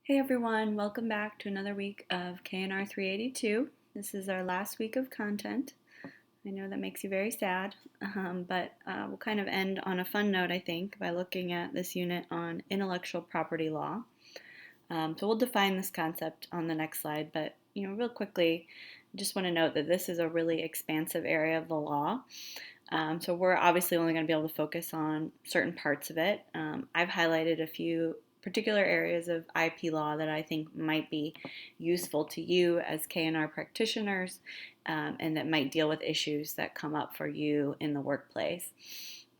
Hey everyone, welcome back to another week of KNR 382. This is our last week of content. I know that makes you very sad, but we'll kind of end on a fun note, I think, by looking at this unit on intellectual property law. So we'll define this concept on the next slide, but real quickly, I just want to note that this is a really expansive area of the law. So we're obviously only going to be able to focus on certain parts of it. I've highlighted a few particular areas of IP law that I think might be useful to you as KNR practitioners and that might deal with issues that come up for you in the workplace.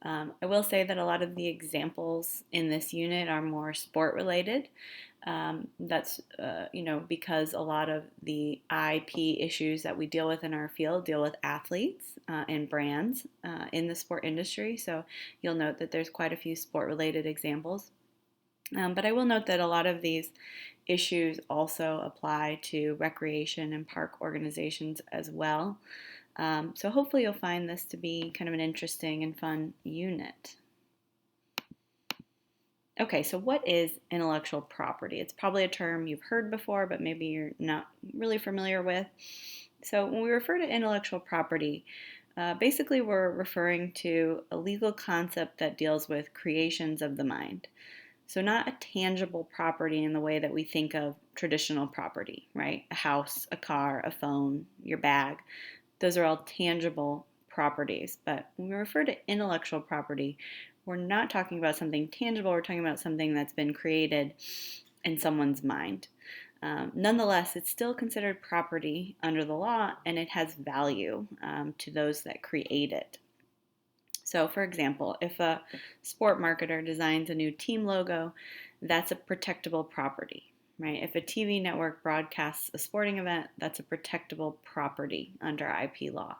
I will say that a lot of the examples in this unit are more sport related. That's because a lot of the IP issues that we deal with in our field deal with athletes and brands in the sport industry. So you'll note that there's quite a few sport related examples. But I will note that a lot of these issues also apply to recreation and park organizations as well. So hopefully you'll find this to be kind of an interesting and fun unit. Okay, so what is intellectual property? It's probably a term you've heard before, but maybe you're not really familiar with. So when we refer to intellectual property, basically we're referring to a legal concept that deals with creations of the mind. So not a tangible property in the way that we think of traditional property, right? A house, a car, a phone, your bag. Those are all tangible properties. But when we refer to intellectual property, we're not talking about something tangible, we're talking about something that's been created in someone's mind. Nonetheless, it's still considered property under the law and it has value to those that create it. So, for example, if a sport marketer designs a new team logo, that's a protectable property, right? If a TV network broadcasts a sporting event, that's a protectable property under IP law.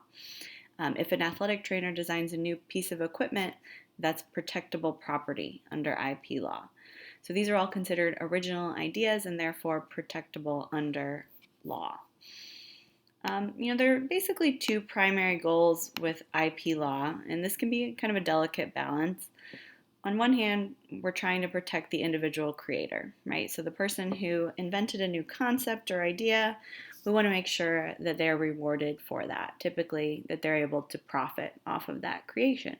If an athletic trainer designs a new piece of equipment, that's protectable property under IP law. So these are all considered original ideas and therefore protectable under law. There are basically two primary goals with IP law, and this can be kind of a delicate balance. On one hand, we're trying to protect the individual creator, right? So the person who invented a new concept or idea, we want to make sure that they're rewarded for that, typically that they're able to profit off of that creation.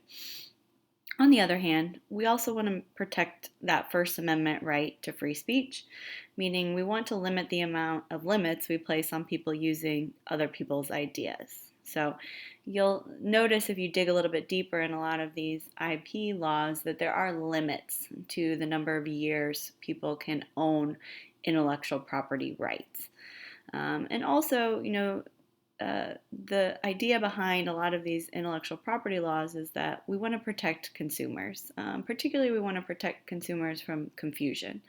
On the other hand, we also want to protect that First Amendment right to free speech, meaning we want to limit the amount of limits we place on people using other people's ideas. So you'll notice if you dig a little bit deeper in a lot of these IP laws that there are limits to the number of years people can own intellectual property rights. And also, the idea behind a lot of these intellectual property laws is that we want to protect consumers. Particularly, we want to protect consumers from confusion,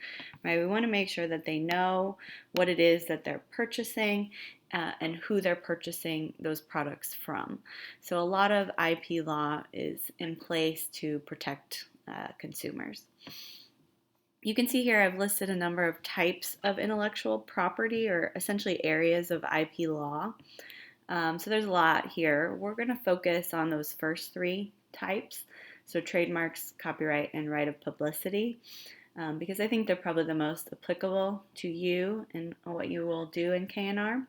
right? We want to make sure that they know what it is that they're purchasing and who they're purchasing those products from. So a lot of IP law is in place to protect consumers. You can see here I've listed a number of types of intellectual property or essentially areas of IP law. So there's a lot here. We're going to focus on those first three types, so trademarks, copyright, and right of publicity, because I think they're probably the most applicable to you and what you will do in KNR.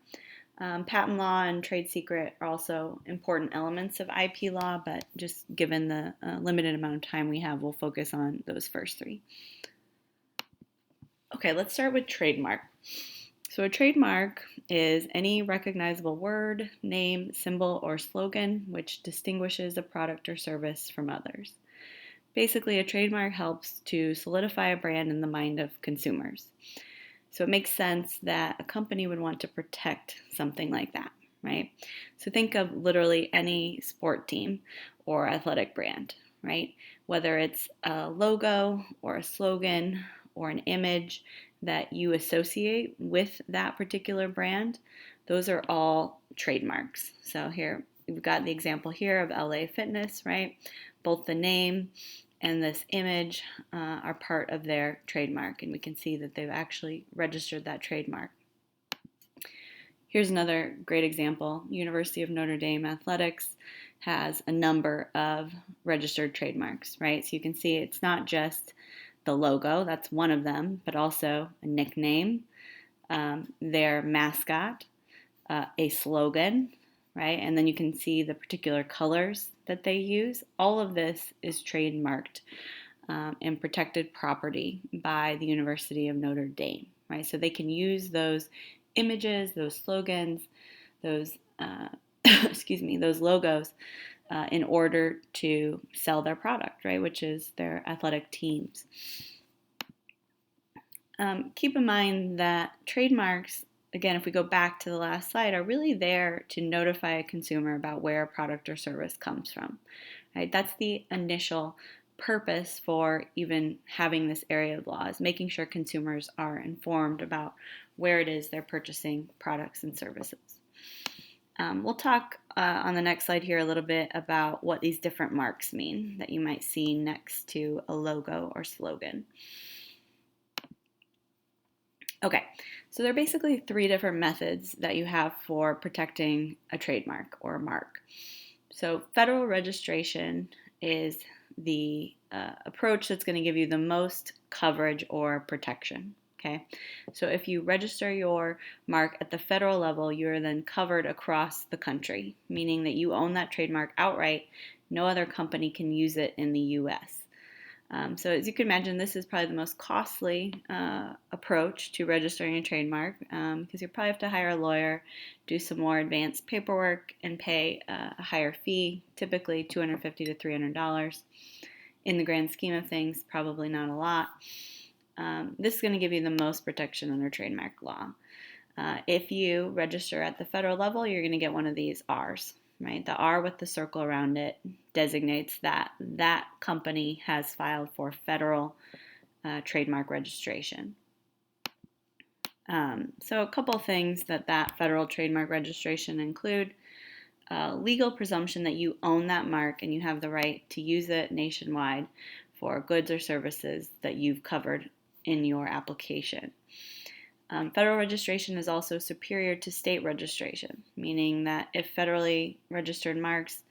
Patent law and trade secret are also important elements of IP law, but just given the limited amount of time we have, we'll focus on those first three. Okay, let's start with trademark. So a trademark is any recognizable word, name, symbol, or slogan which distinguishes a product or service from others. Basically, a trademark helps to solidify a brand in the mind of consumers. So it makes sense that a company would want to protect something like that, right? So think of literally any sport team or athletic brand, right? Whether it's a logo or a slogan or an image that you associate with that particular brand, those are all trademarks. So here we've got the example here of LA Fitness, right? Both the name and this image are part of their trademark, and we can see that they've actually registered that trademark. Here's another great example. University of Notre Dame Athletics has a number of registered trademarks, right? So you can see it's not just the logo, that's one of them, but also a nickname, their mascot, a slogan, right? And then you can see the particular colors that they use. All of this is trademarked and protected property by the University of Notre Dame, right? So they can use those images, those slogans, those those logos in order to sell their product, right? Which is their athletic teams. Keep in mind that trademarks, again, if we go back to the last slide, are really there to notify a consumer about where a product or service comes from, right? That's the initial purpose for even having this area of law, is making sure consumers are informed about where it is they're purchasing products and services. We'll talk on the next slide here a little bit about what these different marks mean that you might see next to a logo or slogan. Okay, so there are basically three different methods that you have for protecting a trademark or a mark. So federal registration is the approach that's going to give you the most coverage or protection. Okay, so if you register your mark at the federal level, you're then covered across the country, meaning that you own that trademark outright. No other company can use it in the U.S. So as you can imagine, this is probably the most costly approach to registering a trademark because you probably have to hire a lawyer, do some more advanced paperwork, and pay a higher fee, typically $250 to $300. In the grand scheme of things, probably not a lot. This is going to give you the most protection under trademark law. If you register at the federal level, you're going to get one of these R's, right? The R with the circle around it designates that that company has filed for federal trademark registration. So a couple things that federal trademark registration include: legal presumption that you own that mark and you have the right to use it nationwide for goods or services that you've covered in your application. Federal registration is also superior to state registration, meaning that if federally registered marks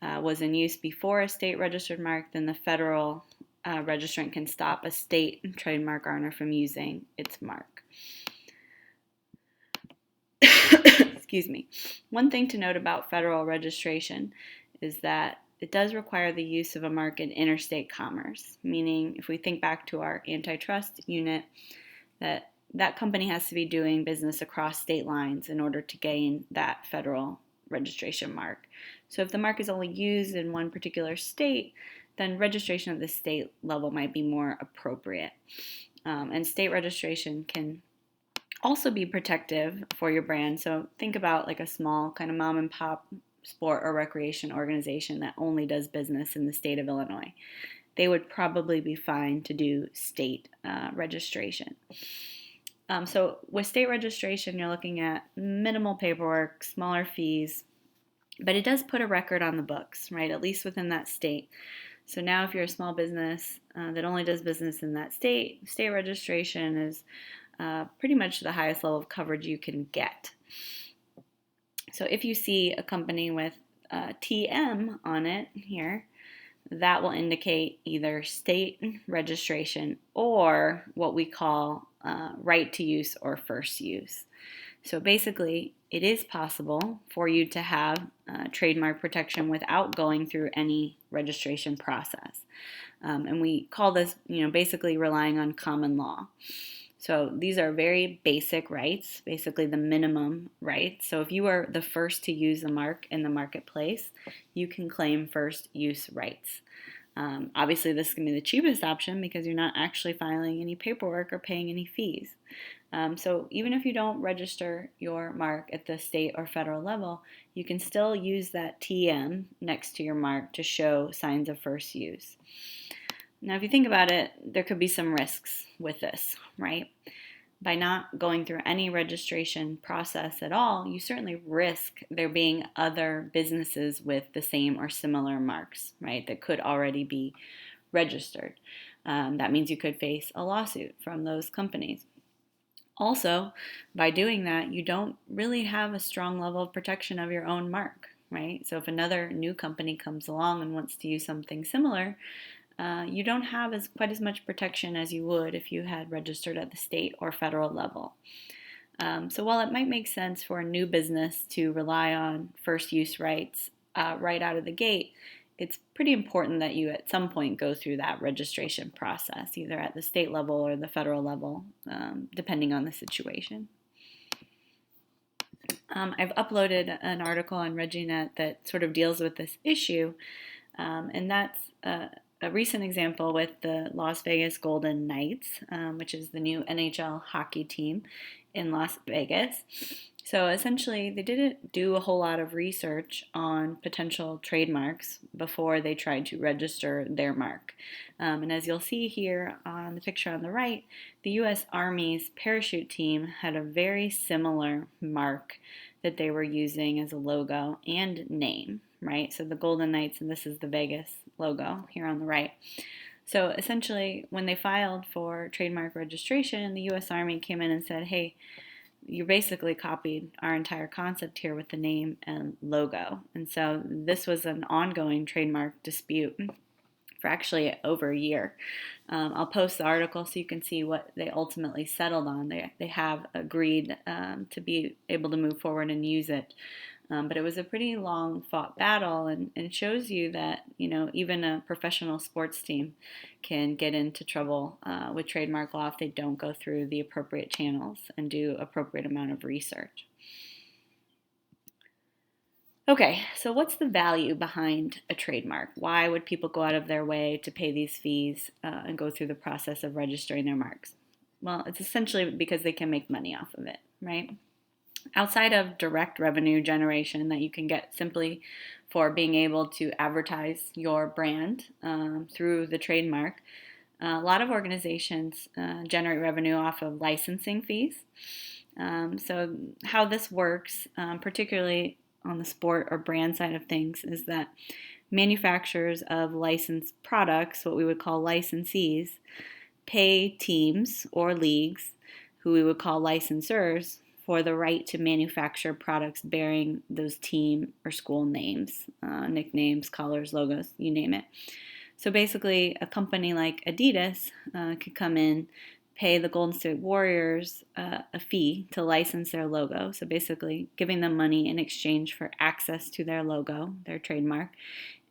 was in use before a state registered mark, then the federal registrant can stop a state trademark owner from using its mark. Excuse me. One thing to note about federal registration is that it does require the use of a mark in interstate commerce, meaning if we think back to our antitrust unit, that company has to be doing business across state lines in order to gain that federal registration mark. So if the mark is only used in one particular state, then registration at the state level might be more appropriate. And state registration can also be protective for your brand. So think about like a small kind of mom and pop sport or recreation organization that only does business in the state of Illinois. They would probably be fine to do state registration. So with state registration, you're looking at minimal paperwork, smaller fees, but it does put a record on the books, right, at least within that state. So now if you're a small business that only does business in that state, state registration is pretty much the highest level of coverage you can get. So if you see a company with TM on it here, that will indicate either state registration or what we call right to use or first use. So basically, it is possible for you to have trademark protection without going through any registration process. And we call this, basically relying on common law. So these are very basic rights, basically the minimum rights. So if you are the first to use a mark in the marketplace, you can claim first use rights. Obviously, this is going to be the cheapest option because you're not actually filing any paperwork or paying any fees. So even if you don't register your mark at the state or federal level, you can still use that TM next to your mark to show signs of first use. Now, if you think about it, there could be some risks with this, right? By not going through any registration process at all, you certainly risk there being other businesses with the same or similar marks, right, that could already be registered. That means you could face a lawsuit from those companies. Also, by doing that, you don't really have a strong level of protection of your own mark, right? So if another new company comes along and wants to use something similar, you don't have quite as much protection as you would if you had registered at the state or federal level. So while it might make sense for a new business to rely on first use rights right out of the gate, it's pretty important that you at some point go through that registration process, either at the state level or the federal level, depending on the situation. I've uploaded an article on RegiNet that sort of deals with this issue, and that's a recent example with the Las Vegas Golden Knights, which is the new NHL hockey team in Las Vegas. So essentially, they didn't do a whole lot of research on potential trademarks before they tried to register their mark. And as you'll see here on the picture on the right, the U.S. Army's parachute team had a very similar mark that they were using as a logo and name, right? So the Golden Knights, and this is the Vegas logo here on the right. So essentially, when they filed for trademark registration, the U.S. Army came in and said, hey, you basically copied our entire concept here with the name and logo. And so this was an ongoing trademark dispute for actually over a year. I'll post the article so you can see what they ultimately settled on. They have agreed to be able to move forward and use it. But it was a pretty long fought battle, and shows you that, you know, even a professional sports team can get into trouble with trademark law if they don't go through the appropriate channels and do appropriate amount of research. Okay, so what's the value behind a trademark? Why would people go out of their way to pay these fees and go through the process of registering their marks? Well, it's essentially because they can make money off of it, right? Outside of direct revenue generation that you can get simply for being able to advertise your brand through the trademark, a lot of organizations generate revenue off of licensing fees. So how this works, particularly on the sport or brand side of things, is that manufacturers of licensed products, what we would call licensees, pay teams or leagues, who we would call licensors, for the right to manufacture products bearing those team or school names, nicknames, colors, logos, you name it. So basically, a company like Adidas could come in, pay the Golden State Warriors a fee to license their logo, so basically giving them money in exchange for access to their logo, their trademark,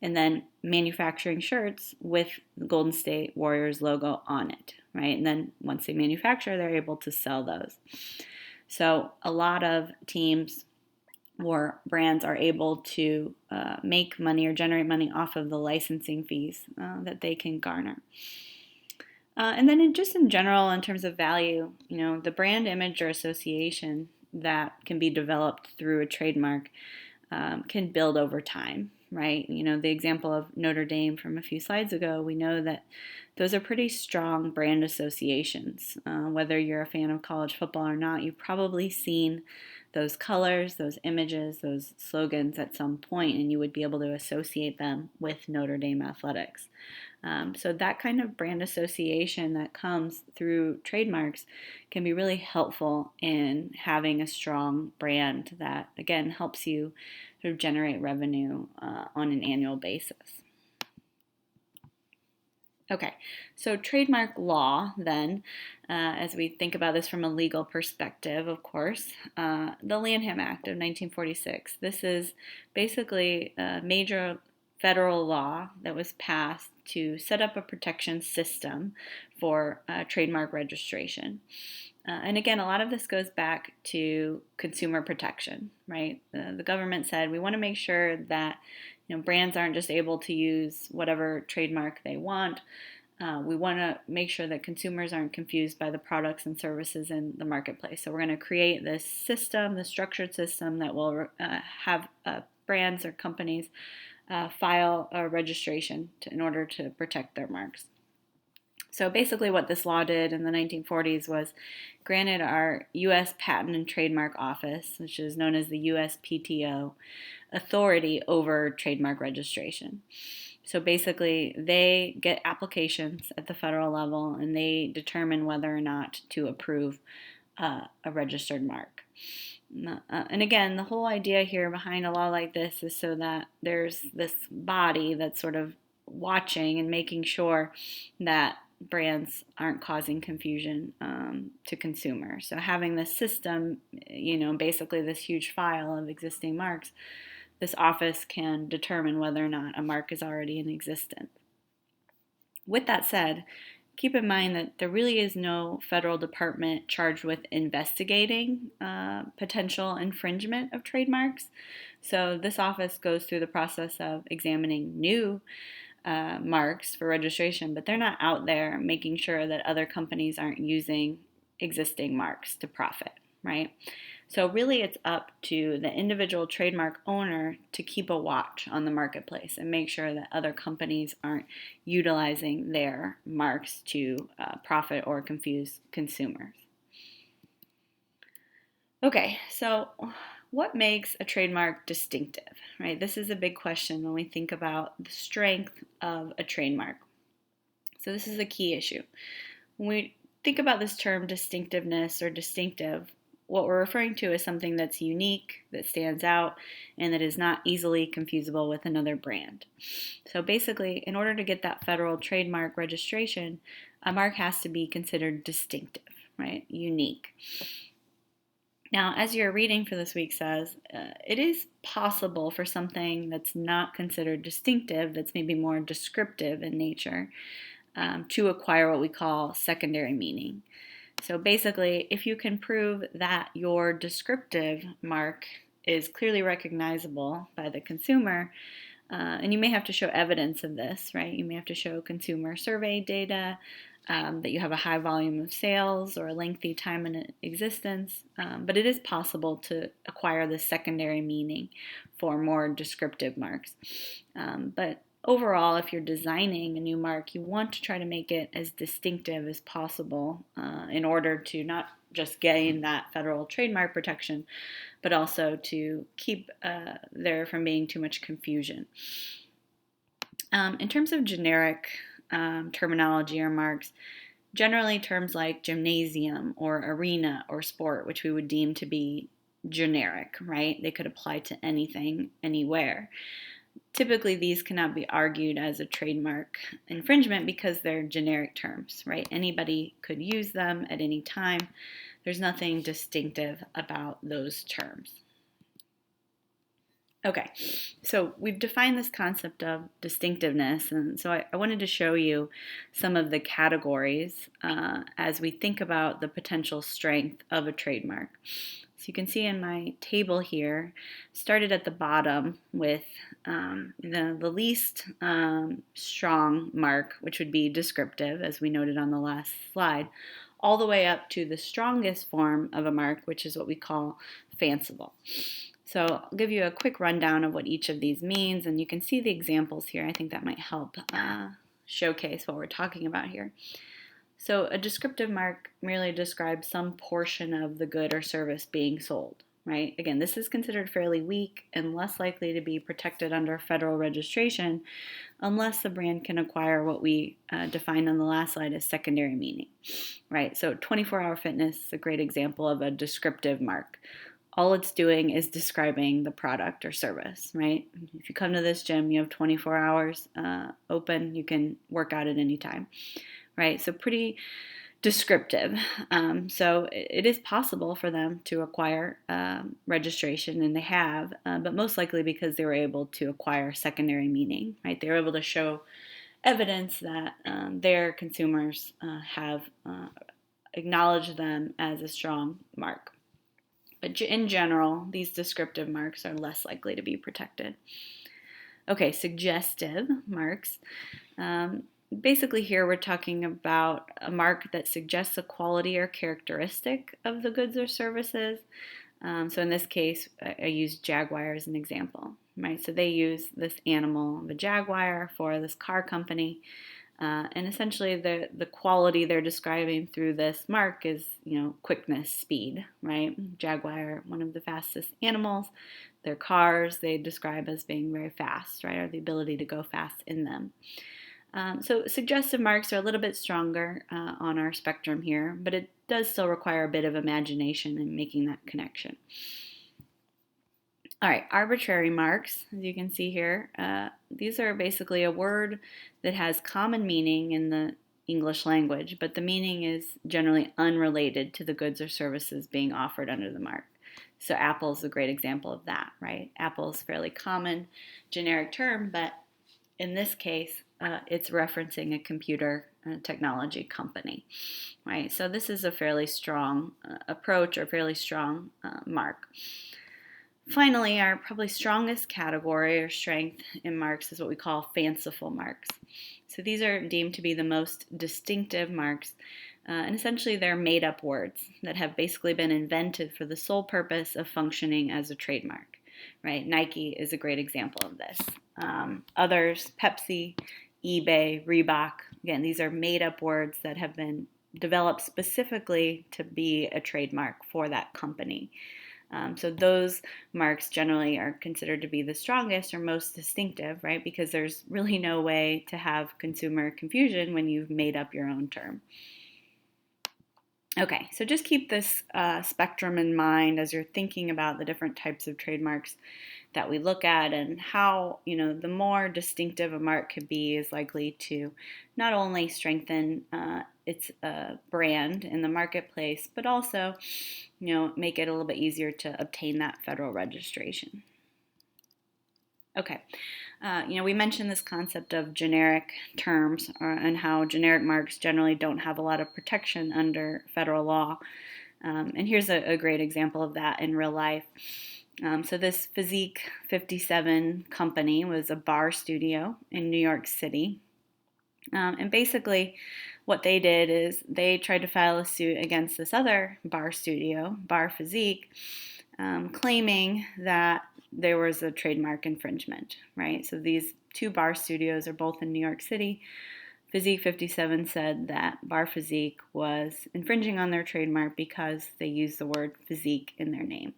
and then manufacturing shirts with the Golden State Warriors logo on it, right? And then once they manufacture, they're able to sell those. So a lot of teams or brands are able to make money or generate money off of the licensing fees that they can garner. And then just in general, in terms of value, you know, the brand image or association that can be developed through a trademark can build over time, right? You know, the example of Notre Dame from a few slides ago, we know that those are pretty strong brand associations. Whether you're a fan of college football or not, you've probably seen those colors, those images, those slogans at some point, and you would be able to associate them with Notre Dame athletics. So that kind of brand association that comes through trademarks can be really helpful in having a strong brand that, again, helps you sort of generate revenue on an annual basis. Okay, so trademark law then, as we think about this from a legal perspective, of course, the Lanham Act of 1946. This is basically a major federal law that was passed to set up a protection system for trademark registration. And again, a lot of this goes back to consumer protection, right? The government said we want to make sure that, you know, brands aren't just able to use whatever trademark they want. We want to make sure that consumers aren't confused by the products and services in the marketplace. So we're going to create this system, the structured system that will have brands or companies file a registration in order to protect their marks. So basically what this law did in the 1940s was granted our U.S. Patent and Trademark Office, which is known as the USPTO, authority over trademark registration. So basically they get applications at the federal level and they determine whether or not to approve a registered mark. And again, the whole idea here behind a law like this is so that there's this body that's sort of watching and making sure that brands aren't causing confusion to consumers. So having this system, basically this huge file of existing marks, this office can determine whether or not a mark is already in existence. With that said, keep in mind that there really is no federal department charged with investigating potential infringement of trademarks. So this office goes through the process of examining new marks for registration, but they're not out there making sure that other companies aren't using existing marks to profit, right? So really it's up to the individual trademark owner to keep a watch on the marketplace and make sure that other companies aren't utilizing their marks to profit or confuse consumers. Okay, so what makes a trademark distinctive, right? This is a big question when we think about the strength of a trademark. So this is a key issue. When we think about this term distinctiveness or distinctive, what we're referring to is something that's unique, that stands out, and that is not easily confusable with another brand. So basically, in order to get that federal trademark registration, a mark has to be considered distinctive, right? Unique. Now, as your reading for this week says, it is possible for something that's not considered distinctive, that's maybe more descriptive in nature, to acquire what we call secondary meaning. So basically, if you can prove that your descriptive mark is clearly recognizable by the consumer, and you may have to show evidence of this, right? You may have to show consumer survey data, that you have a high volume of sales or a lengthy time in existence, but it is possible to acquire the secondary meaning for more descriptive marks. But overall, if you're designing a new mark, you want to try to make it as distinctive as possible in order to not just gain that federal trademark protection, but also to keep there from being too much confusion. In terms of generic terminology or marks, generally terms like gymnasium or arena or sport, which we would deem to be generic, right? They could apply to anything, anywhere. Typically, these cannot be argued as a trademark infringement because they're generic terms, right? Anybody could use them at any time. There's nothing distinctive about those terms. Okay, so we've defined this concept of distinctiveness, and so I wanted to show you some of the categories as we think about the potential strength of a trademark. So you can see in my table here, started at the bottom with the least strong mark, which would be descriptive, as we noted on the last slide, all the way up to the strongest form of a mark, which is what we call fanciful. So I'll give you a quick rundown of what each of these means, and you can see the examples here. I think that might help showcase what we're talking about here. So a descriptive mark merely describes some portion of the good or service being sold, right? Again, this is considered fairly weak and less likely to be protected under federal registration unless the brand can acquire what we defined on the last slide as secondary meaning, right? So 24-hour fitness is a great example of a descriptive mark. All it's doing is describing the product or service, right? If you come to this gym, you have 24 hours open, you can work out at any time, right? So pretty descriptive. So it is possible for them to acquire registration, and they have, but most likely because they were able to acquire secondary meaning, right? They were able to show evidence that their consumers have acknowledged them as a strong mark. But in general, these descriptive marks are less likely to be protected. Okay, suggestive marks. Basically here we're talking about a mark that suggests a quality or characteristic of the goods or services. So in this case, I use Jaguar as an example, right? So they use this animal, the Jaguar, for this car company. And essentially the quality they're describing through this mark is, quickness, speed, right? Jaguar, one of the fastest animals. Their cars, they describe as being very fast, right? Or the ability to go fast in them. So suggestive marks are a little bit stronger on our spectrum here, but it does still require a bit of imagination in making that connection. All right, arbitrary marks, as you can see here, these are basically a word that has common meaning in the English language, but the meaning is generally unrelated to the goods or services being offered under the mark. So Apple is a great example of that, right? Apple is a fairly common generic term, but in this case, it's referencing a computer technology company, right? So this is a fairly strong approach or fairly strong mark. Finally, our probably strongest category or strength in marks is what we call fanciful marks. So these are deemed to be the most distinctive marks, and essentially they're made-up words that have basically been invented for the sole purpose of functioning as a trademark. Right? Nike is a great example of this. Others, Pepsi, eBay, Reebok, again, these are made-up words that have been developed specifically to be a trademark for that company. So those marks generally are considered to be the strongest or most distinctive, right? Because there's really no way to have consumer confusion when you've made up your own term. Okay, so just keep this spectrum in mind as you're thinking about the different types of trademarks that we look at, and how, the more distinctive a mark could be is likely to not only strengthen its brand in the marketplace, but also, make it a little bit easier to obtain that federal registration. Okay, we mentioned this concept of generic terms and how generic marks generally don't have a lot of protection under federal law. And here's a great example of that in real life. So this Physique 57 company was a bar studio in New York City. And basically what they did is they tried to file a suit against this other bar studio, Bar Physique, claiming that there was a trademark infringement, right? So these two bar studios are both in New York City. Physique 57 said that Bar Physique was infringing on their trademark because they used the word physique in their name.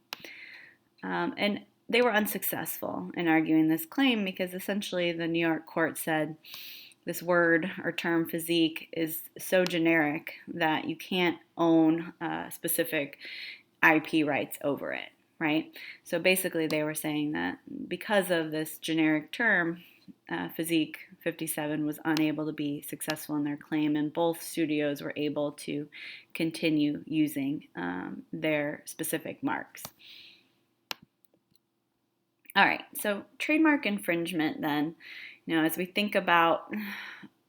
And they were unsuccessful in arguing this claim because essentially the New York court said this word or term physique is so generic that you can't own specific IP rights over it, right? So basically they were saying that because of this generic term, Physique 57 was unable to be successful in their claim, and both studios were able to continue using their specific marks. All right, so trademark infringement then, as we think about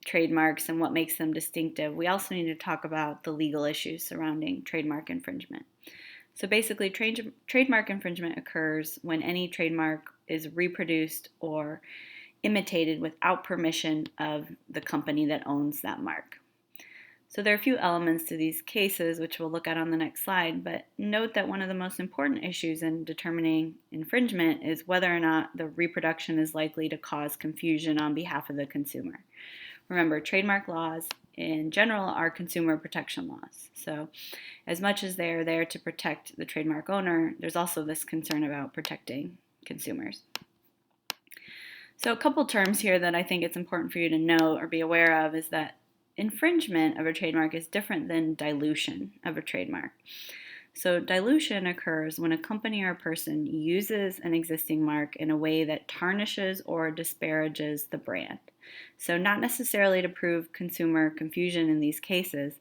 trademarks and what makes them distinctive, we also need to talk about the legal issues surrounding trademark infringement. So basically, trademark infringement occurs when any trademark is reproduced or imitated without permission of the company that owns that mark. So there are a few elements to these cases, which we'll look at on the next slide, but note that one of the most important issues in determining infringement is whether or not the reproduction is likely to cause confusion on behalf of the consumer. Remember, trademark laws in general are consumer protection laws. So as much as they are there to protect the trademark owner, there's also this concern about protecting consumers. So a couple terms here that I think it's important for you to know or be aware of is that infringement of a trademark is different than dilution of a trademark. So dilution occurs when a company or a person uses an existing mark in a way that tarnishes or disparages the brand. So not necessarily to prove consumer confusion in these cases,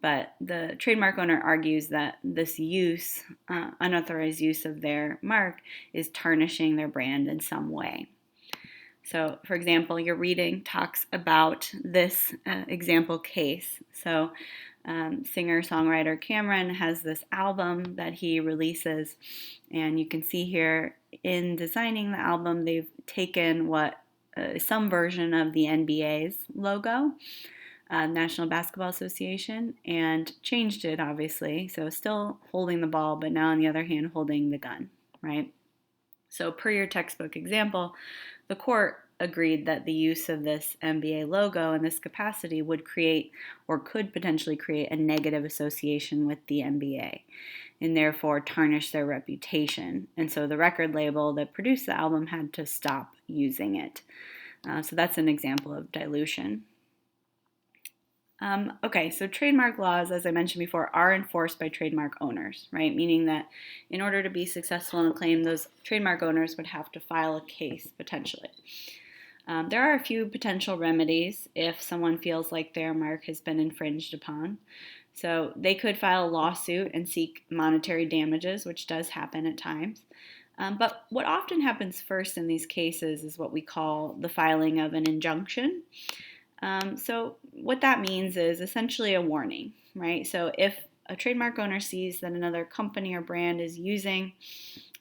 but the trademark owner argues that this use, unauthorized use of their mark, is tarnishing their brand in some way. So, for example, your reading talks about this example case. So, singer-songwriter Cameron has this album that he releases, and you can see here in designing the album, they've taken what some version of the NBA's logo, National Basketball Association, and changed it, obviously. So, still holding the ball, but now on the other hand, holding the gun, right? So per your textbook example, the court agreed that the use of this NBA logo in this capacity would create or could potentially create a negative association with the NBA and therefore tarnish their reputation. And so the record label that produced the album had to stop using it. So that's an example of dilution. Okay, so trademark laws, as I mentioned before, are enforced by trademark owners, right? Meaning that in order to be successful in a claim, those trademark owners would have to file a case potentially. There are a few potential remedies if someone feels like their mark has been infringed upon. So they could file a lawsuit and seek monetary damages, which does happen at times. But what often happens first in these cases is what we call the filing of an injunction. So what that means is essentially a warning, right? So if a trademark owner sees that another company or brand is using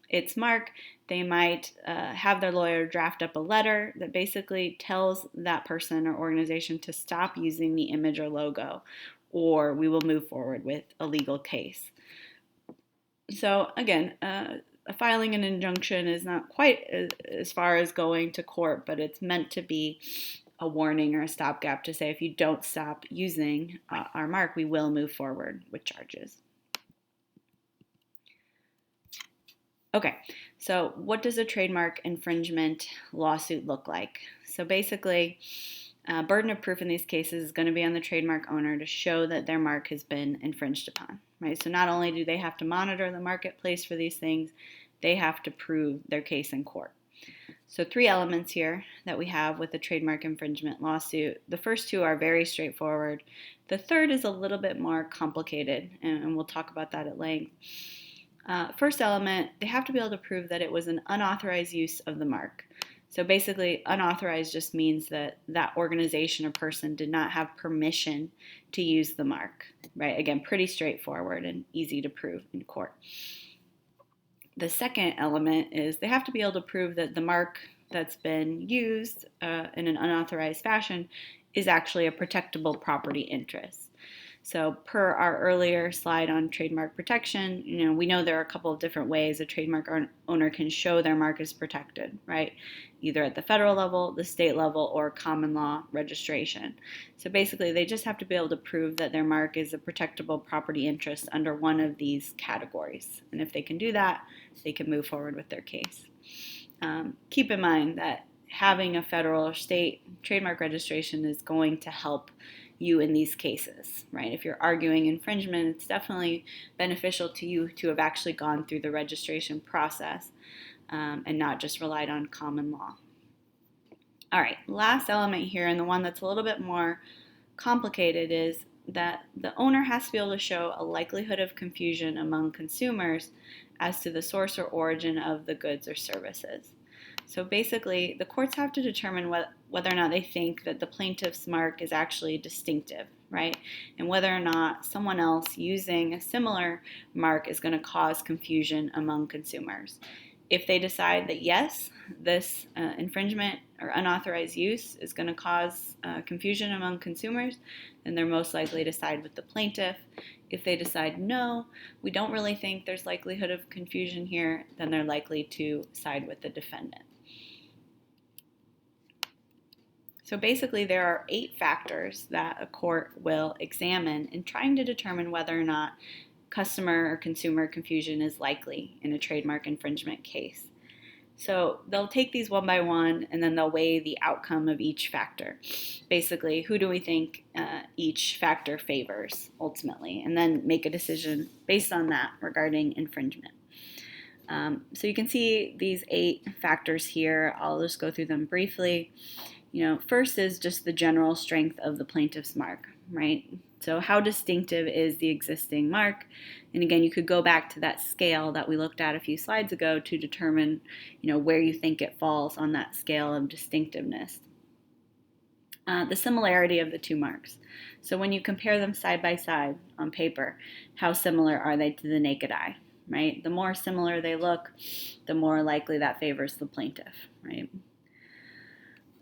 its mark, they might have their lawyer draft up a letter that basically tells that person or organization to stop using the image or logo, or we will move forward with a legal case. So again, filing an injunction is not quite as far as going to court, but it's meant to be a warning or a stopgap to say if you don't stop using our mark, we will move forward with charges. Okay, so what does a trademark infringement lawsuit look like? So basically, burden of proof in these cases is going to be on the trademark owner to show that their mark has been infringed upon, right? So not only do they have to monitor the marketplace for these things, they have to prove their case in court. So 3 elements here that we have with a trademark infringement lawsuit. The first 2 are very straightforward. The third is a little bit more complicated, and we'll talk about that at length. First element, they have to be able to prove that it was an unauthorized use of the mark. So basically, unauthorized just means that that organization or person did not have permission to use the mark, right? Again, pretty straightforward and easy to prove in court. The second element is they have to be able to prove that the mark that's been used in an unauthorized fashion is actually a protectable property interest. So per our earlier slide on trademark protection, we know there are a couple of different ways a trademark owner can show their mark is protected, right? Either at the federal level, the state level, or common law registration. So basically, they just have to be able to prove that their mark is a protectable property interest under one of these categories. And if they can do that, they can move forward with their case. Keep in mind that having a federal or state trademark registration is going to help you in these cases, right? If you're arguing infringement, it's definitely beneficial to you to have actually gone through the registration process and not just relied on common law. All right, last element here, and the one that's a little bit more complicated, is that the owner has to be able to show a likelihood of confusion among consumers as to the source or origin of the goods or services. So basically, the courts have to determine whether or not they think that the plaintiff's mark is actually distinctive, right? And whether or not someone else using a similar mark is going to cause confusion among consumers. If they decide that yes, this infringement or unauthorized use is going to cause confusion among consumers, then they're most likely to side with the plaintiff. If they decide no, we don't really think there's likelihood of confusion here, then they're likely to side with the defendant. So basically, there are 8 factors that a court will examine in trying to determine whether or not customer or consumer confusion is likely in a trademark infringement case. So they'll take these one by one, and then they'll weigh the outcome of each factor. Basically, who do we think each factor favors ultimately, and then make a decision based on that regarding infringement. So you can see these 8 factors here. I'll just go through them briefly. First is just the general strength of the plaintiff's mark, right? So how distinctive is the existing mark? And again, you could go back to that scale that we looked at a few slides ago to determine, where you think it falls on that scale of distinctiveness. The similarity of the 2 marks. So when you compare them side by side on paper, how similar are they to the naked eye, right? The more similar they look, the more likely that favors the plaintiff, right?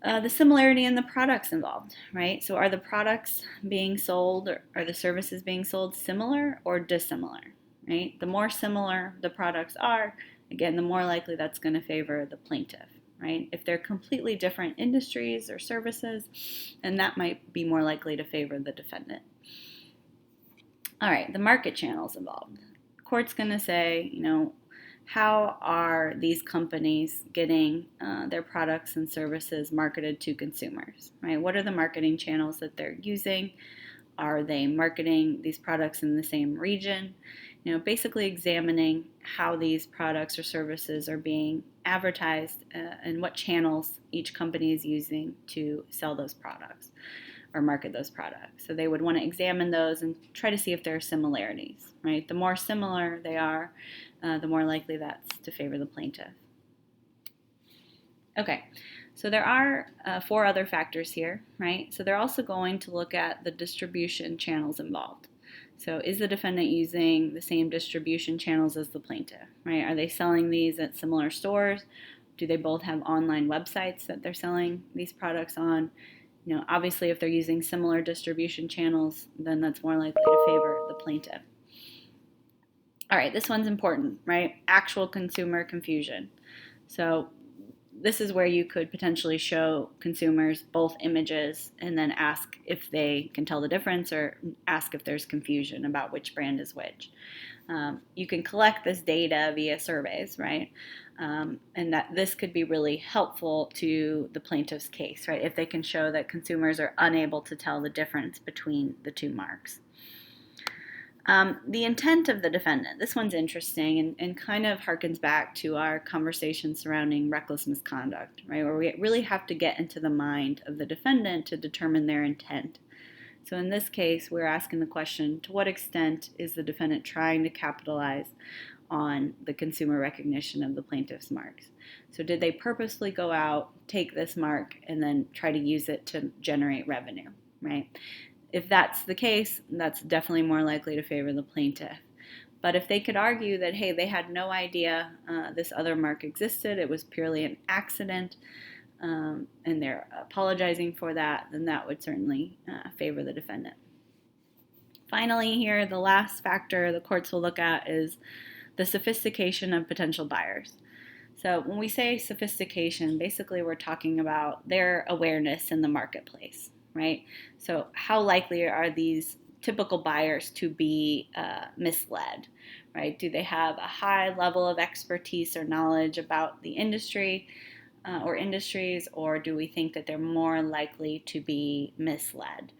The similarity in the products involved, right? So are the products being sold or are the services being sold similar or dissimilar, right? The more similar the products are, again, the more likely that's going to favor the plaintiff, right? If they're completely different industries or services, then that might be more likely to favor the defendant. All right, the market channels involved. The court's going to say, how are these companies getting their products and services marketed to consumers, right? What are the marketing channels that they're using? Are they marketing these products in the same region? Basically examining how these products or services are being advertised and what channels each company is using to sell those products or market those products. So they would want to examine those and try to see if there are similarities, right? The more similar they are, the more likely that's to favor the plaintiff. Okay, so there are 4 other factors here, right? So they're also going to look at the distribution channels involved. So is the defendant using the same distribution channels as the plaintiff, right? Are they selling these at similar stores? Do they both have online websites that they're selling these products on? Obviously, if they're using similar distribution channels, then that's more likely to favor the plaintiff. All right, this one's important, right? Actual consumer confusion. So this is where you could potentially show consumers both images and then ask if they can tell the difference or ask if there's confusion about which brand is which. You can collect this data via surveys, right? And that this could be really helpful to the plaintiff's case, right? If they can show that consumers are unable to tell the difference between the 2 marks. The intent of the defendant. This one's interesting and kind of harkens back to our conversation surrounding reckless misconduct, right? Where we really have to get into the mind of the defendant to determine their intent. So in this case, we're asking the question, to what extent is the defendant trying to capitalize on the consumer recognition of the plaintiff's marks? So did they purposely go out, take this mark, and then try to use it to generate revenue, right? If that's the case, that's definitely more likely to favor the plaintiff. But if they could argue that, hey, they had no idea this other mark existed, it was purely an accident, and they're apologizing for that, then that would certainly favor the defendant. Finally here, the last factor the courts will look at is the sophistication of potential buyers. So when we say sophistication, basically we're talking about their awareness in the marketplace, right? So how likely are these typical buyers to be misled, right? Do they have a high level of expertise or knowledge about the industry or industries, or do we think that they're more likely to be misled?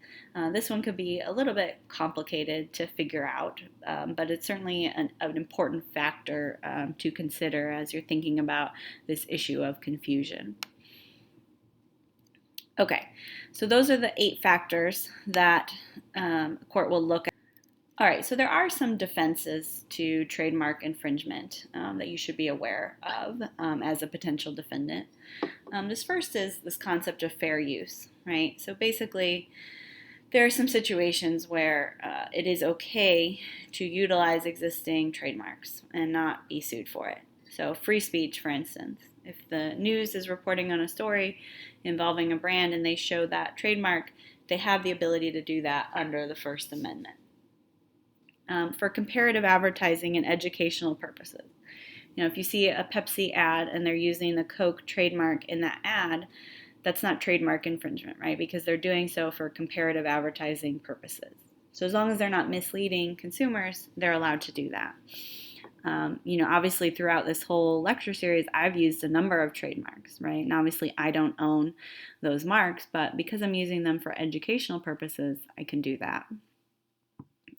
This one could be a little bit complicated to figure out, but it's certainly an important factor to consider as you're thinking about this issue of confusion. Okay, so those are the 8 factors that a court will look at. All right, so there are some defenses to trademark infringement that you should be aware of as a potential defendant. This first is this concept of fair use, right? So basically, there are some situations where it is okay to utilize existing trademarks and not be sued for it. So free speech, for instance. If the news is reporting on a story involving a brand and they show that trademark, they have the ability to do that under the First Amendment. For comparative advertising and educational purposes. If you see a Pepsi ad and they're using the Coke trademark in that ad, that's not trademark infringement, right? Because they're doing so for comparative advertising purposes. So as long as they're not misleading consumers, they're allowed to do that. Obviously throughout this whole lecture series, I've used a number of trademarks, right? And obviously I don't own those marks, but because I'm using them for educational purposes, I can do that.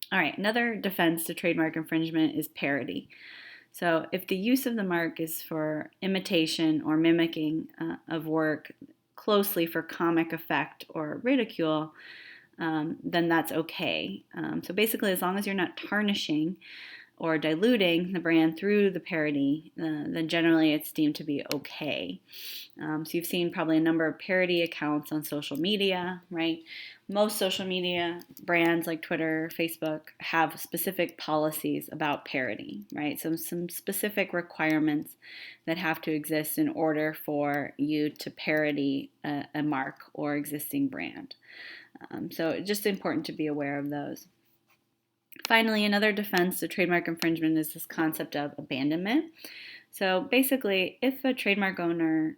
All right, another defense to trademark infringement is parody. So if the use of the mark is for imitation or mimicking of work closely for comic effect or ridicule, then that's okay. So basically, as long as you're not tarnishing or diluting the brand through the parody, then generally it's deemed to be okay. So you've seen probably a number of parody accounts on social media, right? Most social media brands like Twitter, Facebook have specific policies about parody, right? So some specific requirements that have to exist in order for you to parody a mark or existing brand. So it's just important to be aware of those. Finally, another defense to trademark infringement is this concept of abandonment. So basically, if a trademark owner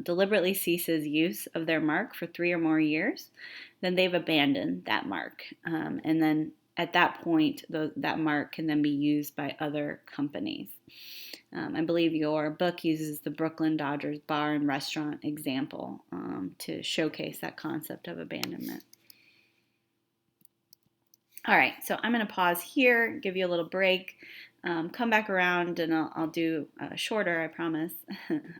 deliberately ceases use of their mark for 3 or more years, then they've abandoned that mark. And then at that point, that mark can then be used by other companies. I believe your book uses the Brooklyn Dodgers bar and restaurant example to showcase that concept of abandonment. All right, so I'm going to pause here, give you a little break, come back around, and I'll do a shorter, I promise,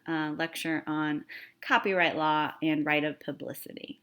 lecture on copyright law and right of publicity.